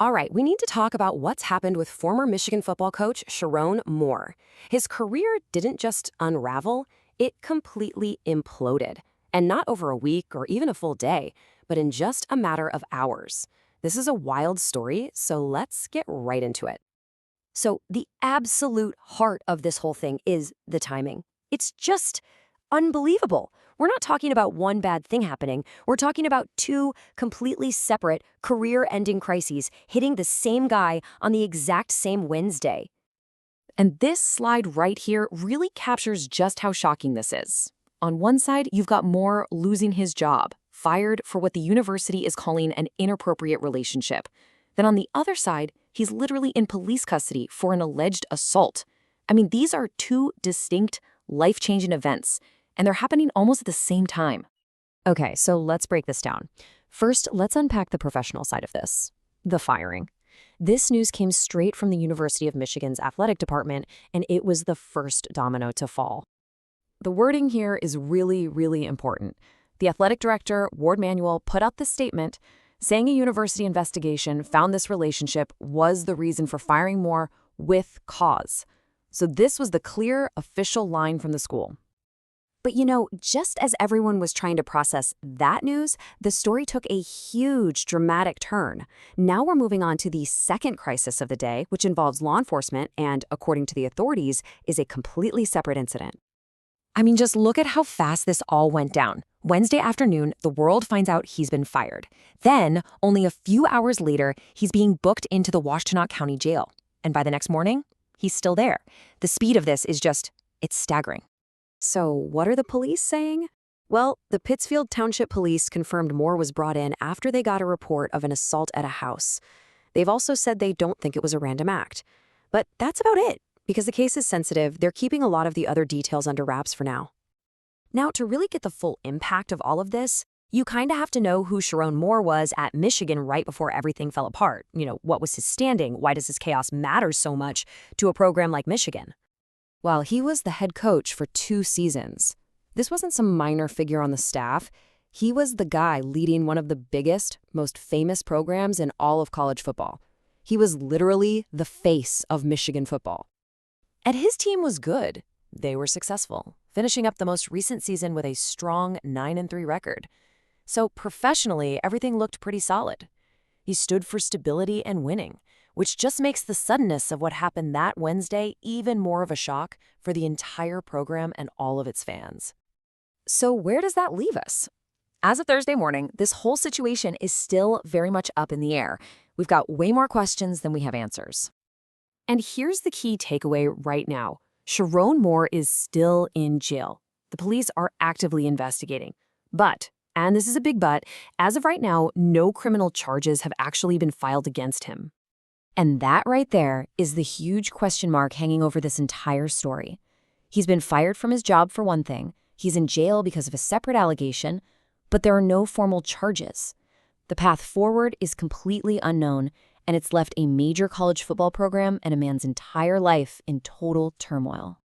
All right, we need to talk about what's happened with former Michigan football coach Sherrone Moore. His career didn't just unravel, it completely imploded. And not over a week or even a full day, but in just a matter of hours. This is a wild story, so let's get right into it. So, the absolute heart of this whole thing is the timing. It's just unbelievable. We're not talking about one bad thing happening. We're talking about two completely separate career-ending crises hitting the same guy on the exact same Wednesday. And this slide right here really captures just how shocking this is. On one side, you've got Moore losing his job, fired for what the university is calling an inappropriate relationship. Then on the other side, he's literally in police custody for an alleged assault. I mean, these are two distinct, life-changing events, and they're happening almost at the same time. Okay, so let's break this down. First, let's unpack the professional side of this, the firing. This news came straight from the University of Michigan's athletic department, and it was the first domino to fall. The wording here is really, really important. The Athletic Director, Warde Manuel, put out this statement saying a university investigation found this relationship was the reason for firing Moore with cause. So this was the clear, official line from the school. But just as everyone was trying to process that news, the story took a huge, dramatic turn. Now we're moving on to the second crisis of the day, which involves law enforcement and, according to the authorities, is a completely separate incident. I mean, just look at how fast this all went down. Wednesday afternoon, the world finds out he's been fired. Then, only a few hours later, he's being booked into the Washtenaw County Jail. And by the next morning, he's still there. The speed of this is it's staggering. So what are the police saying? Well, the Pittsfield Township Police confirmed Moore was brought in after they got a report of an assault at a house. They've also said they don't think it was a random act. But that's about it. Because the case is sensitive, they're keeping a lot of the other details under wraps for now. Now, to really get the full impact of all of this, you kind of have to know who Sherrone Moore was at Michigan right before everything fell apart. What was his standing? Why does his chaos matter so much to a program like Michigan? Well, he was the head coach for 2 seasons. This wasn't some minor figure on the staff. He was the guy leading one of the biggest, most famous programs in all of college football. He was literally the face of Michigan football. And his team was good. They were successful, finishing up the most recent season with a strong 9-3 record. So professionally, everything looked pretty solid. He stood for stability and winning, which just makes the suddenness of what happened that Wednesday even more of a shock for the entire program and all of its fans. So where does that leave us? As of Thursday morning, this whole situation is still very much up in the air. We've got way more questions than we have answers. And here's the key takeaway right now. Sherrone Moore is still in jail. The police are actively investigating. But, and this is a big but, as of right now, no criminal charges have actually been filed against him. And that right there is the huge question mark hanging over this entire story. He's been fired from his job for one thing. He's in jail because of a separate allegation, but there are no formal charges. The path forward is completely unknown, and it's left a major college football program and a man's entire life in total turmoil.